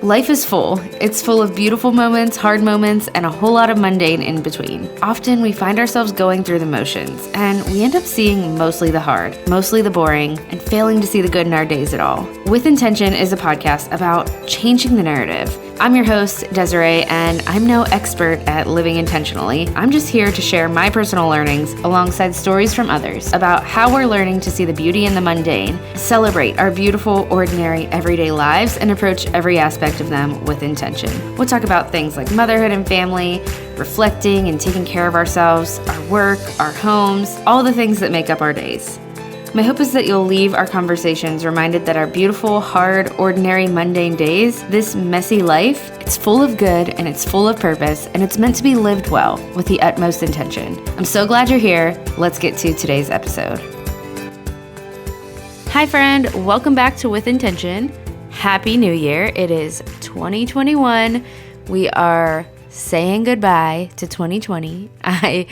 Life is full. It's full of beautiful moments, hard moments, and a whole lot of mundane in between. Often we find ourselves going through the motions, and we end up seeing mostly the hard, mostly the boring, and failing to see the good in our days at all. With Intention is a podcast about changing the narrative. I'm your host, Desiree, and I'm no expert at living intentionally. I'm just here to share my personal learnings alongside stories from others about how we're learning to see the beauty in the mundane, celebrate our beautiful, ordinary, everyday lives, and approach every aspect of them with intention. We'll talk about things like motherhood and family, reflecting and taking care of ourselves, our work, our homes, all the things that make up our days. My hope is that you'll leave our conversations reminded that our beautiful, hard, ordinary, mundane days, this messy life, it's full of good and it's full of purpose and it's meant to be lived well with the utmost intention. I'm so glad you're here. Let's get to today's episode. Hi friend, welcome back to With Intention. Happy New Year. It is 2021. We are saying goodbye to 2020. I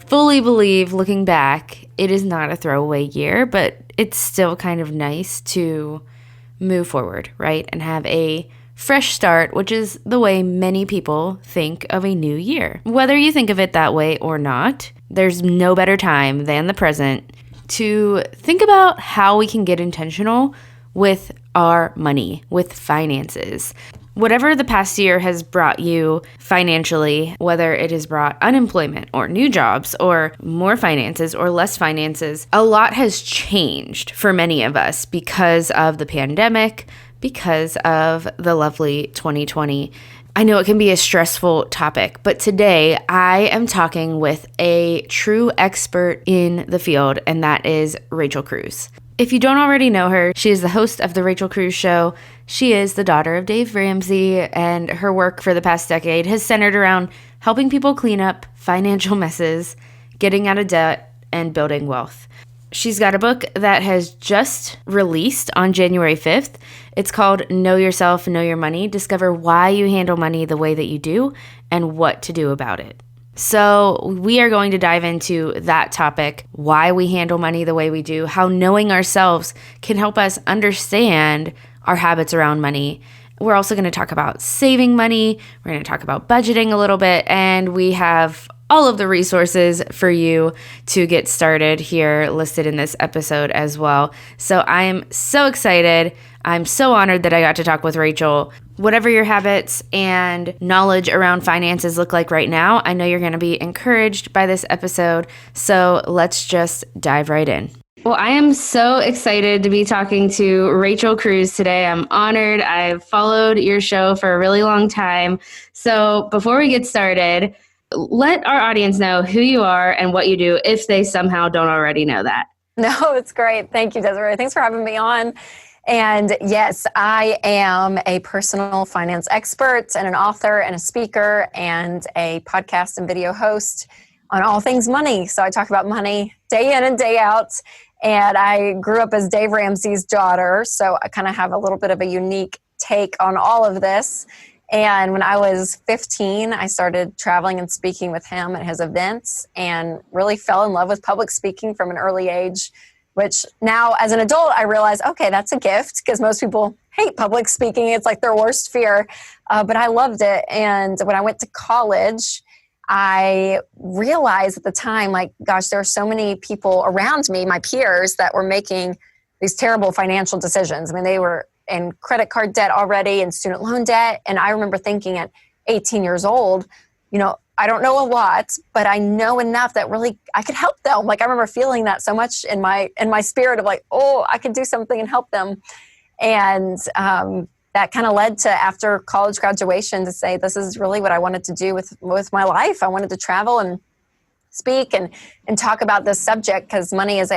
fully believe, looking back, it is not a throwaway year, but it's still kind of nice to move forward, right? And have a fresh start, which is the way many people think of a new year. Whether you think of it that way or not, there's no better time than the present to think about how we can get intentional with our money, with finances. Whatever the past year has brought you financially, whether it has brought unemployment or new jobs or more finances or less finances, a lot has changed for many of us because of the pandemic, because of the lovely 2020. I know it can be a stressful topic, but today I am talking with a true expert in the field, and that is Rachel Cruze. If you don't already know her, she is the host of The Rachel Cruze Show. She is the daughter of Dave Ramsey, and her work for the past decade has centered around helping people clean up financial messes, getting out of debt, and building wealth. She's got a book that has just released on January 5th. It's called Know Yourself, Know Your Money. Discover why you handle money the way that you do and what to do about it. So we are going to dive into that topic, why we handle money the way we do, how knowing ourselves can help us understand our habits around money. We're also going to talk about saving money. We're going to talk about budgeting a little bit, and we have all of the resources for you to get started here listed in this episode as well. So I am so excited. I'm so honored that I got to talk with Rachel. Whatever your habits and knowledge around finances look like right now, I know you're going to be encouraged by this episode. So let's just dive right in. Well, I am so excited to be talking to Rachel Cruze today. I'm honored. I've followed your show for a really long time. So before we get started, let our audience know who you are and what you do if they somehow don't already know that. No, it's great. Thank you, Desiree. Thanks for having me on. And yes, I am a personal finance expert and an author and a speaker and a podcast and video host on all things money. So I talk about money day in and day out. And I grew up as Dave Ramsey's daughter, so I kind of have a little bit of a unique take on all of this. And when I was 15, I started traveling and speaking with him at his events and really fell in love with public speaking from an early age, which now as an adult, I realize, okay, that's a gift because most people hate public speaking. It's like their worst fear, but I loved it. And when I went to college, I realized at the time, like, gosh, there are so many people around me, my peers, that were making these terrible financial decisions. I mean, they were in credit card debt already and student loan debt. And I remember thinking at 18 years old, you know, I don't know a lot, but I know enough that really I could help them. Like I remember feeling that so much in my spirit of like, oh, I could do something and help them. And that kind of led to, after college graduation, to say, this is really what I wanted to do with my life. I wanted to travel and speak and talk about this subject because money is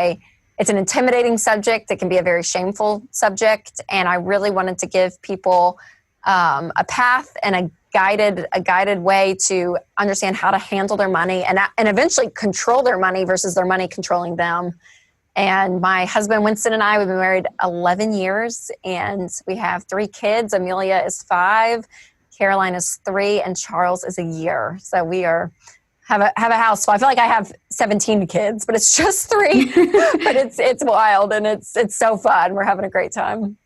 it's an intimidating subject. It can be a very shameful subject. And I really wanted to give people a path and a guided way to understand how to handle their money and eventually control their money versus their money controlling them. And my husband, Winston, and I, we've been married 11 years, and we have 3 kids. Amelia is 5, Caroline is 3, and Charles is a year. So we have a house full. I feel like I have 17 kids, but it's just 3. But it's wild, and it's so fun. We're having a great time.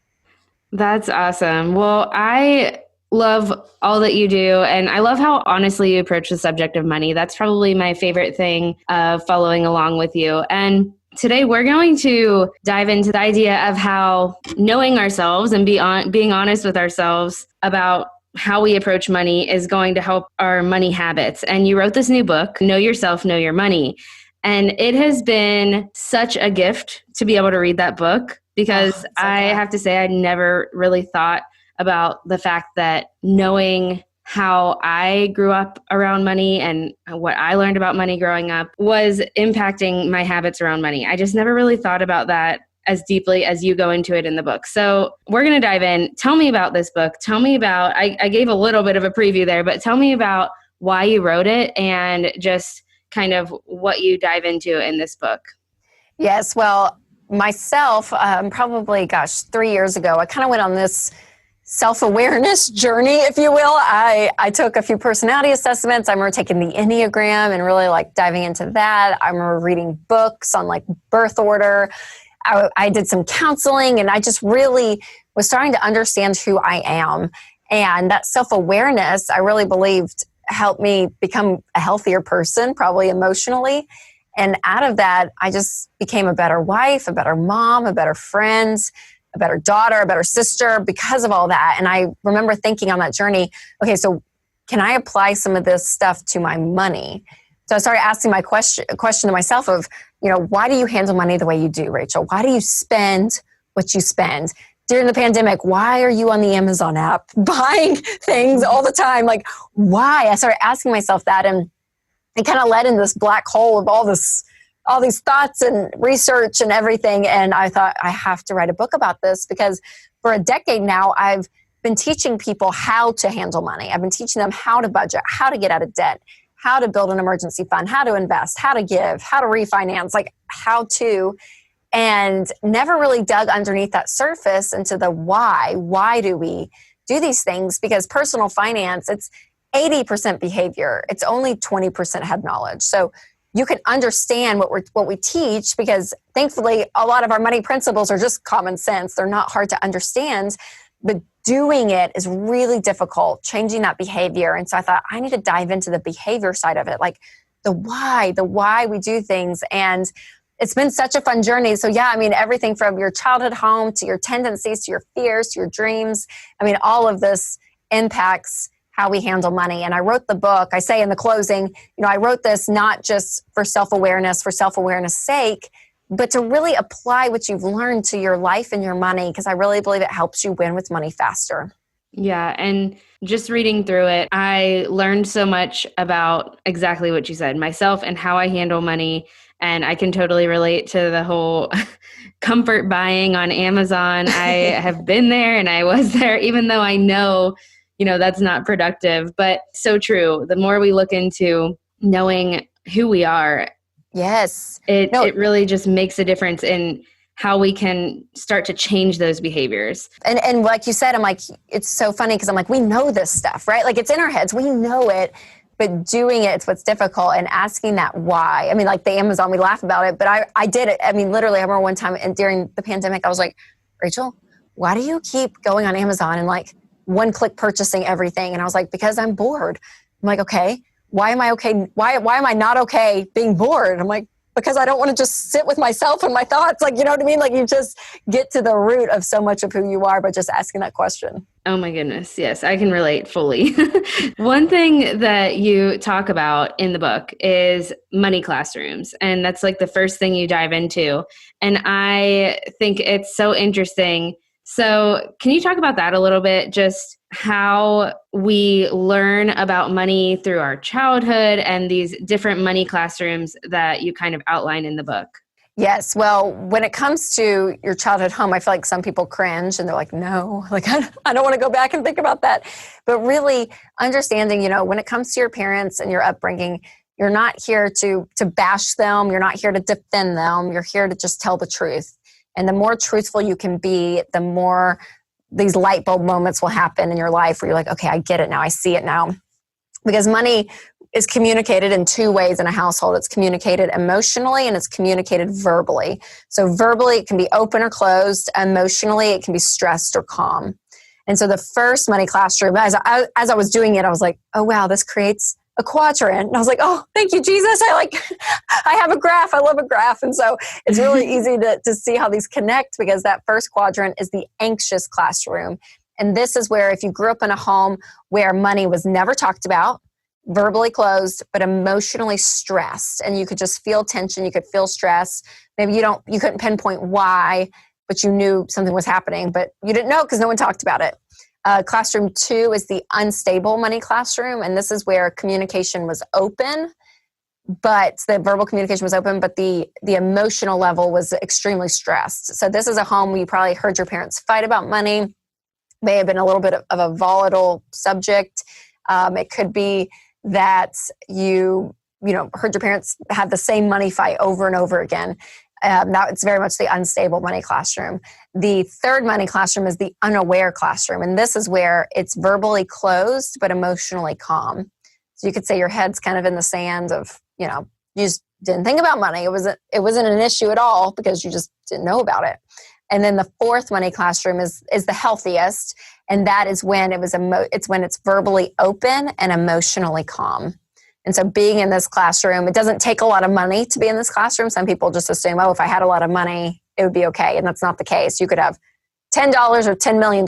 That's awesome. Well, I love all that you do. And I love how honestly you approach the subject of money. That's probably my favorite thing of following along with you. And today we're going to dive into the idea of how knowing ourselves and being honest with ourselves about how we approach money is going to help our money habits. And you wrote this new book, Know Yourself, Know Your Money. And it has been such a gift to be able to read that book because I have to say I never really thought about the fact that knowing how I grew up around money and what I learned about money growing up was impacting my habits around money. I just never really thought about that as deeply as you go into it in the book. So we're going to dive in. Tell me about this book. Tell me about, I gave a little bit of a preview there, but tell me about why you wrote it and just kind of what you dive into in this book. Yes, well, myself, probably, 3 years ago, I kind of went on this self-awareness journey, if you will. I took a few personality assessments. I remember taking the Enneagram and really like diving into that. I remember reading books on like birth order. I did some counseling, and I just really was starting to understand who I am. And that self-awareness, I really believed, helped me become a healthier person, probably emotionally. And out of that, I just became a better wife, a better mom, a better friend, a better daughter, a better sister because of all that. And I remember thinking on that journey, okay, so can I apply some of this stuff to my money? So I started asking my question to myself of, why do you handle money the way you do, Rachel? Why do you spend what you spend? During the pandemic, why are you on the Amazon app buying things all the time? Like, why? I started asking myself that, and it kind of led in this black hole of all these thoughts and research and everything. And I thought, I have to write a book about this, because for a decade now, I've been teaching people how to handle money. I've been teaching them how to budget, how to get out of debt, how to build an emergency fund, how to invest, how to give, how to refinance, like how to, and never really dug underneath that surface into the why. Why do we do these things? Because personal finance, it's 80% behavior. It's only 20% head knowledge. So you can understand what we teach, because thankfully a lot of our money principles are just common sense. They're not hard to understand, but doing it is really difficult, changing that behavior. And so I thought, I need to dive into the behavior side of it, like the why we do things. And it's been such a fun journey. So yeah, I mean, everything from your childhood home to your tendencies, to your fears, to your dreams. I mean, all of this impacts how we handle money. And I wrote the book, I say in the closing, I wrote this not just for self-awareness sake, but to really apply what you've learned to your life and your money, because I really believe it helps you win with money faster. Yeah. And just reading through it, I learned so much about exactly what you said, myself and how I handle money. And I can totally relate to the whole comfort buying on Amazon. I have been there and I was there, even though I know, that's not productive, but so true. The more we look into knowing who we are, yes, it really just makes a difference in how we can start to change those behaviors. And like you said, I'm like, it's so funny because I'm like, we know this stuff, right? Like it's in our heads, we know it, but doing it's what's difficult, and asking that why. I mean, like the Amazon, we laugh about it, but I did it. I mean, literally, I remember one time during the pandemic, I was like, Rachel, why do you keep going on Amazon and like one-click purchasing everything? And I was like, because I'm bored. I'm like, okay, why am I okay? Why am I not okay being bored? I'm like, because I don't want to just sit with myself and my thoughts. Like, you know what I mean? Like you just get to the root of so much of who you are by just asking that question. Oh my goodness. Yes, I can relate fully. One thing that you talk about in the book is money classrooms. And that's like the first thing you dive into. And I think it's so interesting. So can you talk about that a little bit? Just how we learn about money through our childhood and these different money classrooms that you kind of outline in the book. Yes. Well, when it comes to your childhood home, I feel like some people cringe and they're like, no, like I don't want to go back and think about that. But really understanding, when it comes to your parents and your upbringing, you're not here to bash them. You're not here to defend them. You're here to just tell the truth. And the more truthful you can be, the more these light bulb moments will happen in your life where you're like, okay, I get it now. I see it now. Because money is communicated in two ways in a household. It's communicated emotionally and it's communicated verbally. So verbally, it can be open or closed. Emotionally, it can be stressed or calm. And so the first money classroom, as I was doing it, I was like, oh, wow, this creates a quadrant. And I was like, oh, thank you, Jesus. I have a graph. I love a graph. And so it's really easy to see how these connect, because that first quadrant is the anxious classroom. And this is where, if you grew up in a home where money was never talked about, verbally closed, but emotionally stressed, and you could just feel tension, you could feel stress. Maybe you couldn't pinpoint why, but you knew something was happening, but you didn't know because no one talked about it. Classroom 2 is the unstable money classroom, and this is where communication was open, but the verbal communication was open, but the emotional level was extremely stressed. So this is a home where you probably heard your parents fight about money, may have been a little bit of a volatile subject. It could be that you heard your parents have the same money fight over and over again. Now it's very much the unstable money classroom. The third money classroom is the unaware classroom. And this is where it's verbally closed, but emotionally calm. So you could say your head's kind of in the sand of, you just didn't think about money. It wasn't an issue at all because you just didn't know about it. And then the fourth money classroom is the healthiest. And that is when when it's verbally open and emotionally calm. And so being in this classroom, it doesn't take a lot of money to be in this classroom. Some people just assume, if I had a lot of money, it would be okay. And that's not the case. You could have $10 or $10 million,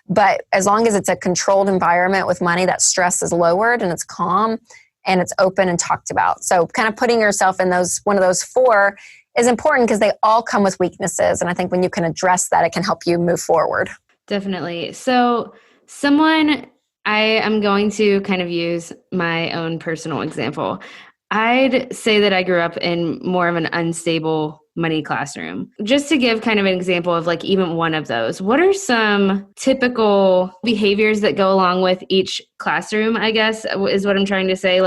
but as long as it's a controlled environment with money, that stress is lowered and it's calm and it's open and talked about. So kind of putting yourself in one of those four is important because they all come with weaknesses. And I think when you can address that, it can help you move forward. Definitely. So I am going to kind of use my own personal example. I'd say that I grew up in more of an unstable money classroom. Just to give kind of an example of even one of those, what are some typical behaviors that go along with each classroom, I guess, is what I'm trying to say.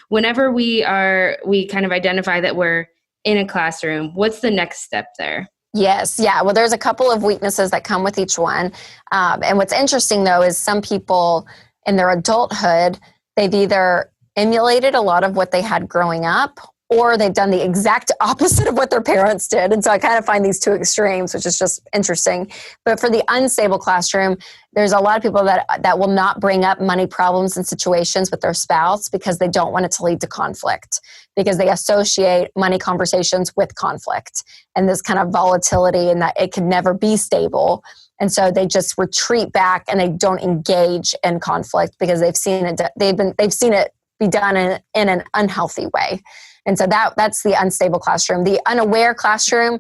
Whenever we kind of identify that we're in a classroom, what's the next step there? Yes. Yeah. Well, there's a couple of weaknesses that come with each one. And what's interesting, though, is some people in their adulthood, they've either emulated a lot of what they had growing up, or they've done the exact opposite of what their parents did. And so I kind of find these two extremes, which is just interesting. But for the unstable classroom, there's a lot of people that will not bring up money problems and situations with their spouse because they don't want it to lead to conflict, because they associate money conversations with conflict and this kind of volatility, and that it can never be stable. And so they just retreat back and they don't engage in conflict because they've seen it be done in an unhealthy way. And so that's the unstable classroom. The unaware classroom,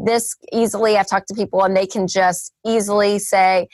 this easily, I've talked to people and they can just easily say,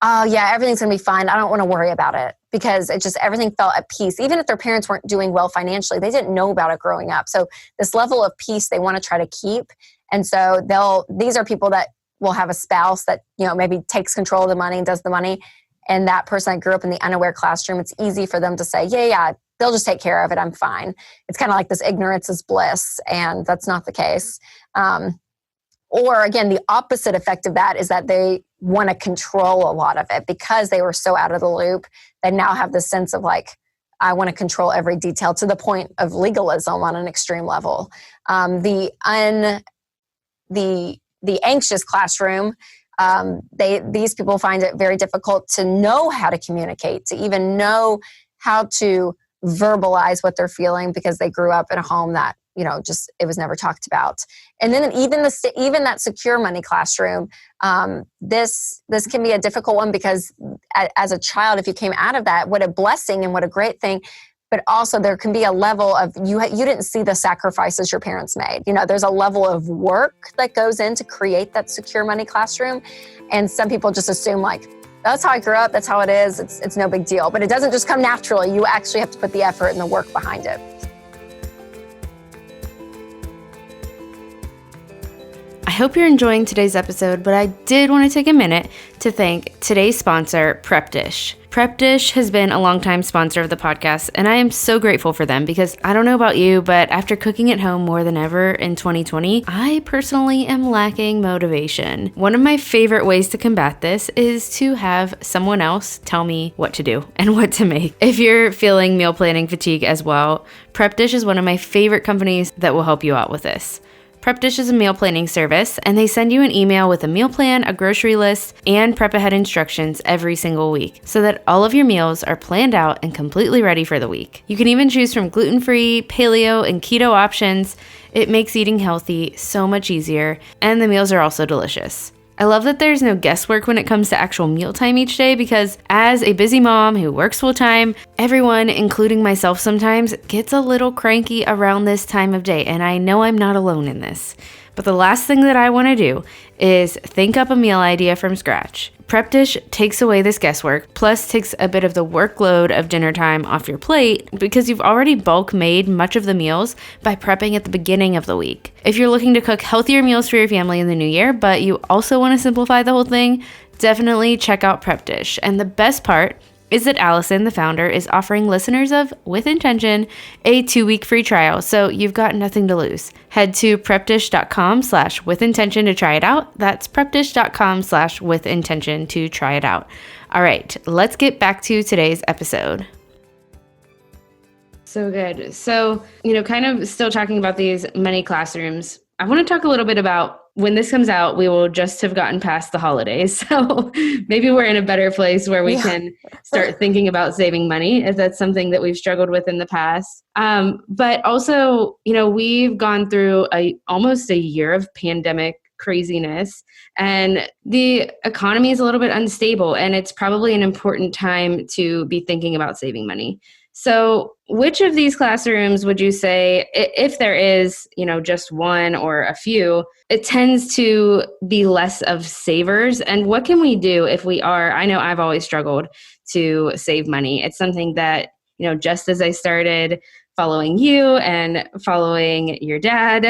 oh yeah, everything's going to be fine. I don't want to worry about it, because everything felt at peace. Even if their parents weren't doing well financially, they didn't know about it growing up. So this level of peace they want to try to keep. And so these are people that will have a spouse that, maybe takes control of the money and does the money. And that person that grew up in the unaware classroom, it's easy for them to say, yeah, they'll just take care of it. I'm fine. It's kind of like this ignorance is bliss, and that's not the case. Or again, the opposite effect of that is that they want to control a lot of it because they were so out of the loop. They now have this sense of I want to control every detail, to the point of legalism on an extreme level. The anxious classroom, these people find it very difficult to know how to communicate, to even know how to verbalize what they're feeling, because they grew up in a home that it was never talked about. And then even that secure money classroom, this can be a difficult one, because as a child, if you came out of that, what a blessing and what a great thing. But also there can be a level of you didn't see the sacrifices your parents made. There's a level of work that goes in to create that secure money classroom. And some people just assume that's how I grew up, that's how it is, it's no big deal. But it doesn't just come naturally. You actually have to put the effort and the work behind it. I hope you're enjoying today's episode, but I did want to take a minute to thank today's sponsor, Prepdish. Prepdish has been a longtime sponsor of the podcast, and I am so grateful for them because I don't know about you, but after cooking at home more than ever in 2020, I personally am lacking motivation. One of my favorite ways to combat this is to have someone else tell me what to do and what to make. If you're feeling meal planning fatigue as well, Prepdish is one of my favorite companies that will help you out with this. Prepdish is a meal planning service, and they send you an email with a meal plan, a grocery list, and prep ahead instructions every single week so that all of your meals are planned out and completely ready for the week. You can even choose from gluten-free, paleo, and keto options. It makes eating healthy so much easier, and the meals are also delicious. I love that there's no guesswork when it comes to actual mealtime each day because as a busy mom who works full time, everyone, including myself sometimes, gets a little cranky around this time of day, and I know I'm not alone in this. But the last thing that I want to do is think up a meal idea from scratch. Prepdish takes away this guesswork, plus takes a bit of the workload of dinner time off your plate because you've already bulk made much of the meals by prepping at the beginning of the week. If you're looking to cook healthier meals for your family in the new year, but you also want to simplify the whole thing, definitely check out Prepdish. And the best part is that Allison, the founder, is offering listeners of With Intention a 2-week free trial, so you've got nothing to lose. Head to prepdish.com/withintention to try it out. That's prepdish.com/withintention to try it out. All right, let's get back to today's episode. So good. So, kind of still talking about these money classrooms, I want to talk a little bit about when this comes out, we will just have gotten past the holidays. So maybe we're in a better place where we can start thinking about saving money if that's something that we've struggled with in the past. But also, we've gone through almost a year of pandemic craziness and the economy is a little bit unstable and it's probably an important time to be thinking about saving money. So which of these classrooms would you say, if there is, just one or a few, it tends to be less of savers? And what can we do if we are? I know I've always struggled to save money. It's something that, just as I started following you and following your dad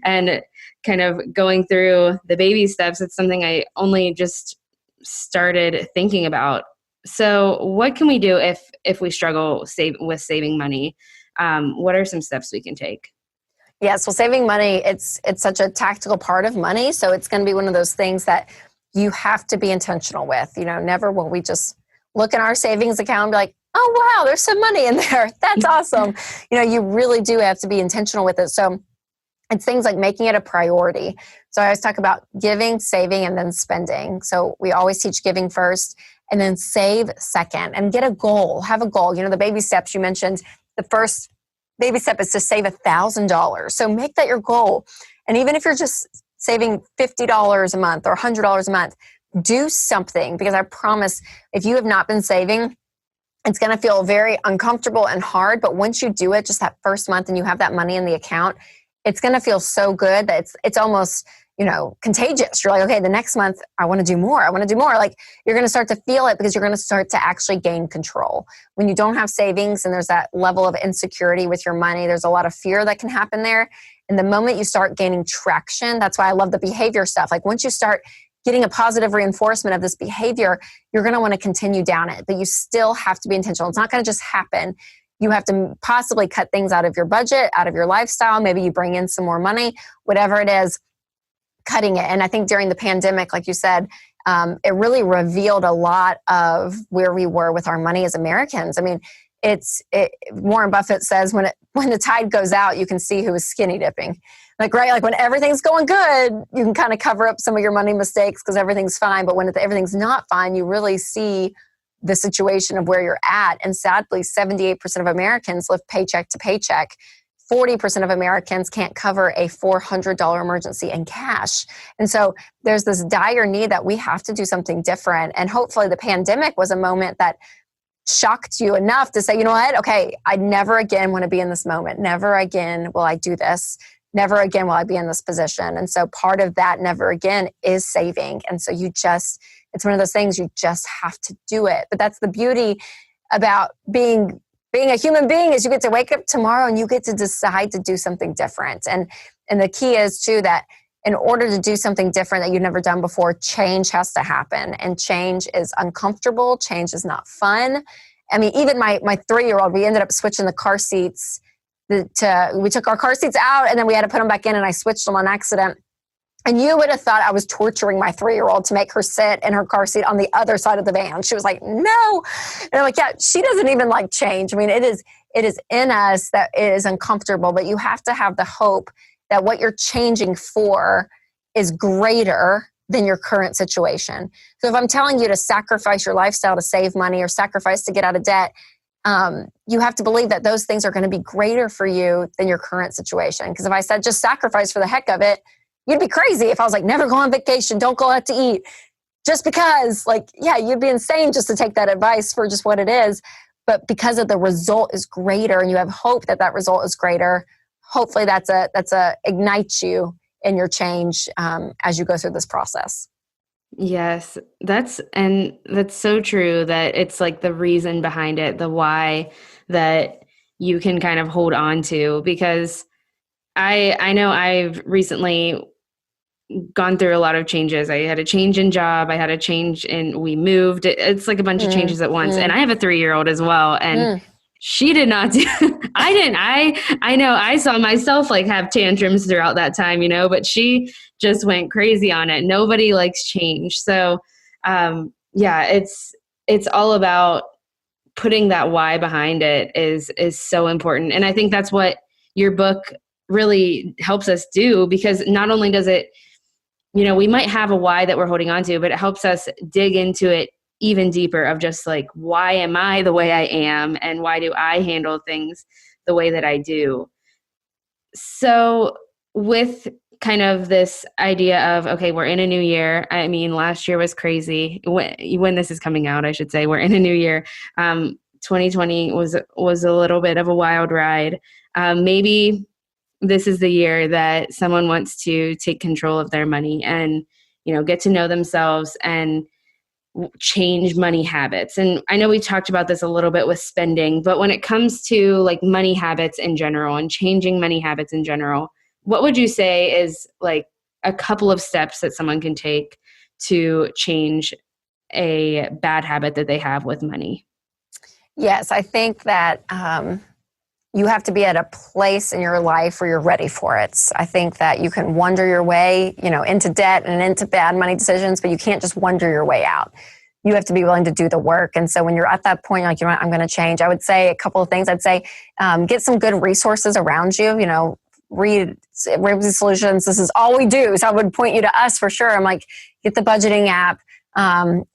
and kind of going through the baby steps, it's something I only just started thinking about. So what can we do if we struggle with saving money? What are some steps we can take? Yes, well, saving money, it's such a tactical part of money. So it's going to be one of those things that you have to be intentional with. Never will we just look in our savings account and be like, oh, wow, there's some money in there. That's awesome. You really do have to be intentional with it. So it's things like making it a priority. So I always talk about giving, saving, and then spending. So we always teach giving first and then save second and get a goal. Have a goal. The baby steps you mentioned, the first baby step is to save $1,000. So make that your goal. And even if you're just saving $50 a month or $100 a month, do something, because I promise if you have not been saving, it's going to feel very uncomfortable and hard. But once you do it, just that first month and you have that money in the account, it's going to feel so good that it's almost, contagious. You're like, okay, the next month I want to do more. I want to do more. Like you're going to start to feel it because you're going to start to actually gain control. When you don't have savings and there's that level of insecurity with your money, there's a lot of fear that can happen there. And the moment you start gaining traction, that's why I love the behavior stuff. Like once you start getting a positive reinforcement of this behavior, you're going to want to continue down it, but you still have to be intentional. It's not going to just happen. You have to possibly cut things out of your budget, out of your lifestyle. Maybe you bring in some more money, whatever it is, cutting it. And I think during the pandemic, like you said, it really revealed a lot of where we were with our money as Americans. I mean, Warren Buffett says when the tide goes out, you can see who is skinny dipping. Like when everything's going good, you can kind of cover up some of your money mistakes because everything's fine. But when everything's not fine, you really see the situation of where you're at. And sadly, 78% of Americans live paycheck to paycheck. 40% of Americans can't cover a $400 emergency in cash. And so there's this dire need that we have to do something different. And hopefully the pandemic was a moment that shocked you enough to say, you know what? Okay, I never again want to be in this moment. Never again will I do this. Never again will I be in this position. And so part of that never again is saving. And so it's one of those things you just have to do it. But that's the beauty about being a human being is you get to wake up tomorrow and you get to decide to do something different. And the key is too that in order to do something different that you've never done before, change has to happen. And change is uncomfortable. Change is not fun. I mean, even my 3-year-old, we ended up switching the car seats. We took our car seats out and then we had to put them back in, and I switched them on accident. And you would have thought I was torturing my 3-year-old to make her sit in her car seat on the other side of the van. She was like, no. And I'm like, yeah, she doesn't even like change. I mean, it is in us that it is uncomfortable, but you have to have the hope that what you're changing for is greater than your current situation. So if I'm telling you to sacrifice your lifestyle to save money or sacrifice to get out of debt, you have to believe that those things are going to be greater for you than your current situation. Because if I said just sacrifice for the heck of it, you'd be crazy if I was like, never go on vacation, don't go out to eat. Just because, like, yeah, you'd be insane just to take that advice for just what it is. But because of the result is greater and you have hope that that result is greater, hopefully that's ignites you in your change as you go through this process. Yes, that's so true, that it's like the reason behind it, the why, that you can kind of hold on to. Because I know I've recently gone through a lot of changes. I had a change in job. I had a change we moved. It's like a bunch of changes at once. And I have a 3-year-old as well. And she did not do, I didn't, I know I saw myself like have tantrums throughout that time, but she just went crazy on it. Nobody likes change. So, yeah, it's all about putting that why behind it is so important. And I think that's what your book really helps us do, because not only does it, we might have a why that we're holding on to, but it helps us dig into it even deeper of just like, why am I the way I am? And why do I handle things the way that I do? So with kind of this idea of, okay, we're in a new year. I mean, last year was crazy. When this is coming out, I should say, we're in a new year. 2020 was a little bit of a wild ride. Maybe this is the year that someone wants to take control of their money and, get to know themselves and change money habits. And I know we talked about this a little bit with spending, but when it comes to like money habits in general and changing money habits in general, what would you say is like a couple of steps that someone can take to change a bad habit that they have with money? Yes, I think that you have to be at a place in your life where you're ready for it. I think that you can wonder your way, into debt and into bad money decisions, but you can't just wonder your way out. You have to be willing to do the work. And so when you're at that point, you're like, I'm going to change. I would say a couple of things. I'd say get some good resources around you, read Ramsey Solutions. This is all we do. So I would point you to us for sure. I'm like, get the budgeting app.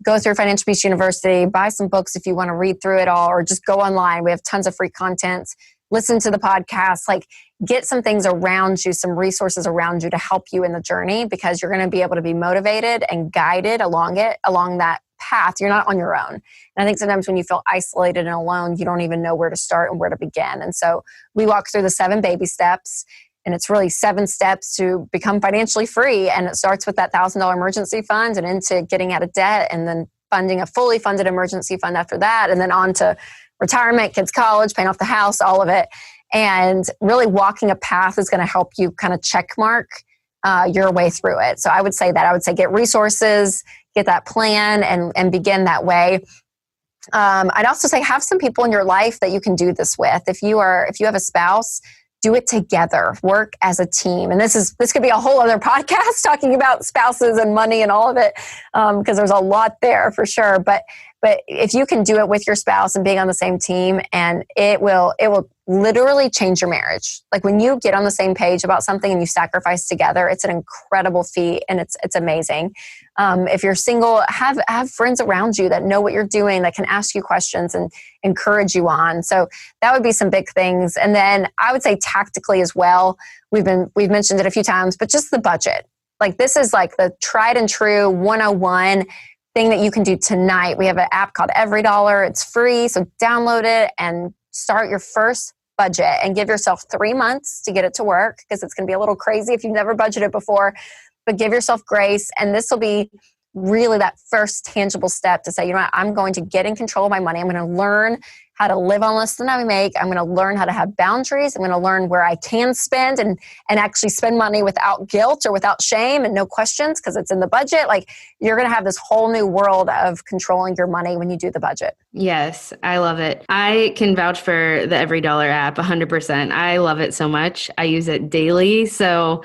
Go through Financial Peace University, buy some books if you want to read through it all, or just go online. We have tons of free content. Listen to the podcast, like get some things around you, some resources around you to help you in the journey, because you're going to be able to be motivated and guided along that path. You're not on your own. And I think sometimes when you feel isolated and alone, you don't even know where to start and where to begin. And so we walk through the 7 baby steps, and it's really 7 steps to become financially free. And it starts with that $1,000 emergency fund and into getting out of debt, and then funding a fully funded emergency fund after that, and then on to retirement, kids' college, paying off the house, all of it. And really walking a path is going to help you kind of check mark your way through it. So I would say get resources, get that plan, and begin that way. I'd also say have some people in your life that you can do this with. If you have a spouse, do it together, work as a team. And this could be a whole other podcast talking about spouses and money and all of it, because there's a lot there for sure. But if you can do it with your spouse and being on the same team, and it will literally change your marriage. Like when you get on the same page about something and you sacrifice together, it's an incredible feat, and it's amazing. If you're single, have friends around you that know what you're doing, that can ask you questions and encourage you on. So that would be some big things. And then I would say tactically as well, we've mentioned it a few times, but just the budget. Like this is like the tried and true 101 thing that you can do tonight. We have an app called Everydollar. It's free, so download it and start your first budget and give yourself 3 months to get it to work, because it's going to be a little crazy if you've never budgeted before, but give yourself grace. And this will be really that first tangible step to say, you know what, I'm going to get in control of my money. I'm going to learn how to live on less than I make. I'm going to learn how to have boundaries. I'm going to learn where I can spend and actually spend money without guilt or without shame and no questions because it's in the budget. Like, you're going to have this whole new world of controlling your money when you do the budget. Yes, I love it. I can vouch for the Everydollar app 100%. I love it so much. I use it daily. So,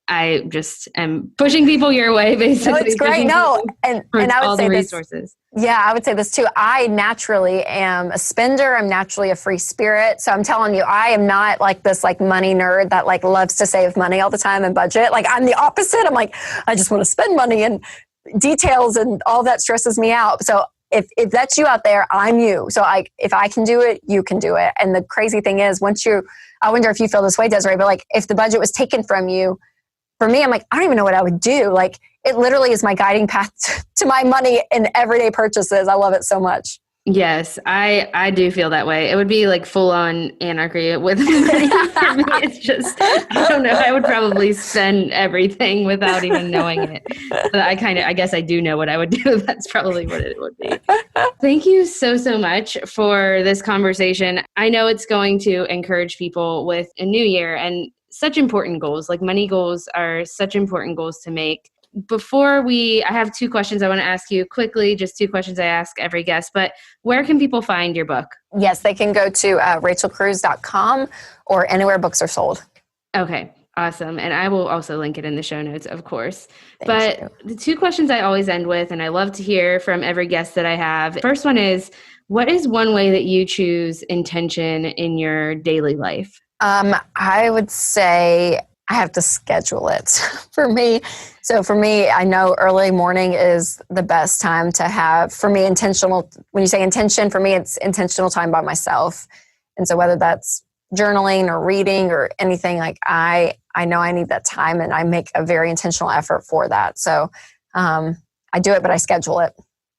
I just am pushing people your way, basically. No, it's great. No, and I would say resources. Yeah, I would say this too. I naturally am a spender. I'm naturally a free spirit. So I'm telling you, I am not like this like money nerd that like loves to save money all the time and budget. Like, I'm the opposite. I'm like, I just want to spend money, and details and all that stresses me out. So if that's you out there, I'm you. So if I can do it, you can do it. And the crazy thing is, I wonder if you feel this way, Desiree, but like, if the budget was taken from you, for me, I'm like, I don't even know what I would do. Like, it literally is my guiding path to my money in everyday purchases. I love it so much. Yes, I do feel that way. It would be like full on anarchy with money. For me, it's just, I don't know. I would probably spend everything without even knowing it. But I guess I do know what I would do. That's probably what it would be. Thank you so much for this conversation. I know it's going to encourage people with a new year and such important goals. Like, money goals are such important goals to make. I have 2 questions I want to ask you quickly, just 2 questions I ask every guest, but where can people find your book? Yes, they can go to rachelcruze.com or anywhere books are sold. Okay, awesome. And I will also link it in the show notes, of course. Thank you. The 2 questions I always end with, and I love to hear from every guest that I have. First one is, what is one way that you choose intention in your daily life? I would say I have to schedule it for me. So for me, I know early morning is the best time to have, for me, intentional. When you say intention, for me, it's intentional time by myself. And so whether that's journaling or reading or anything, like I know I need that time, and I make a very intentional effort for that. So I do it, but I schedule it.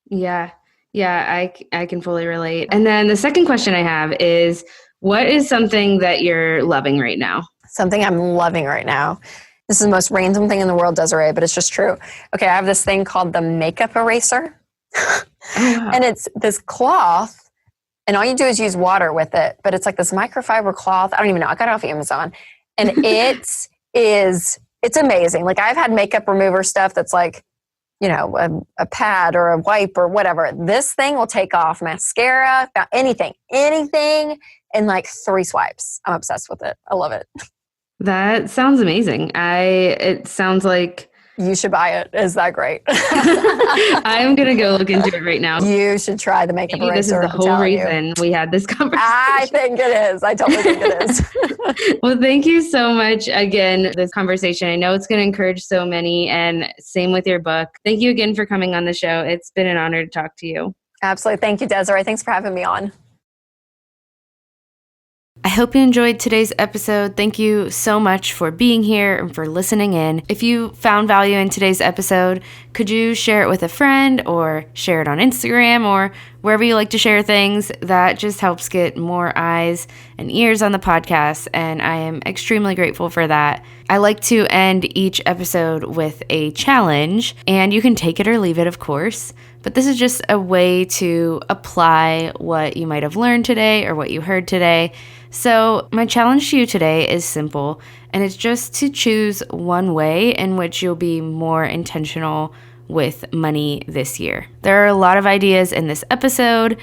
Yeah, I can fully relate. And then the second question I have is, what is something that you're loving right now? Something I'm loving right now. This is the most random thing in the world, Desiree, but it's just true. Okay, I have this thing called the makeup eraser. Oh, wow. And it's this cloth, and all you do is use water with it, but it's like this microfiber cloth. I don't even know. I got it off Amazon. And it's amazing. Like, I've had makeup remover stuff that's like, you know, a pad or a wipe or whatever. This thing will take off mascara, anything in like 3 swipes. I'm obsessed with it. I love it. That sounds amazing. It sounds like you should buy it. Is that great? I'm going to go look into it right now. You should try the makeup eraser. This is the whole reason we had this conversation. I think it is. I totally think it is. Well, thank you so much again, this conversation. I know it's going to encourage so many, and same with your book. Thank you again for coming on the show. It's been an honor to talk to you. Absolutely. Thank you, Desiree. Thanks for having me on. I hope you enjoyed today's episode. Thank you so much for being here and for listening in. If you found value in today's episode, could you share it with a friend or share it on Instagram or wherever you like to share things? That just helps get more eyes and ears on the podcast, and I am extremely grateful for that. I like to end each episode with a challenge, and you can take it or leave it, of course. But this is just a way to apply what you might have learned today or what you heard today. So my challenge to you today is simple, and it's just to choose one way in which you'll be more intentional with money this year. There are a lot of ideas in this episode.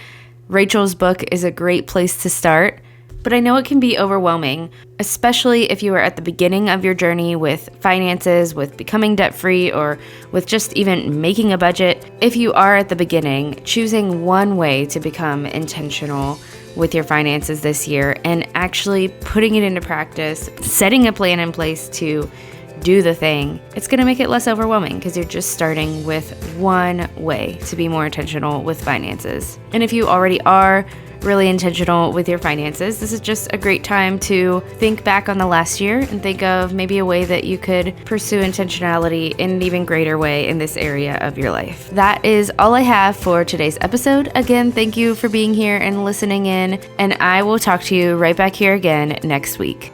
Rachel's book is a great place to start, but I know it can be overwhelming, especially if you are at the beginning of your journey with finances, with becoming debt-free, or with just even making a budget. If you are at the beginning, choosing one way to become intentional with your finances this year and actually putting it into practice, setting a plan in place to do the thing, it's going to make it less overwhelming because you're just starting with one way to be more intentional with finances. And if you already are really intentional with your finances, this is just a great time to think back on the last year and think of maybe a way that you could pursue intentionality in an even greater way in this area of your life. That is all I have for today's episode. Again, thank you for being here and listening in, and I will talk to you right back here again next week.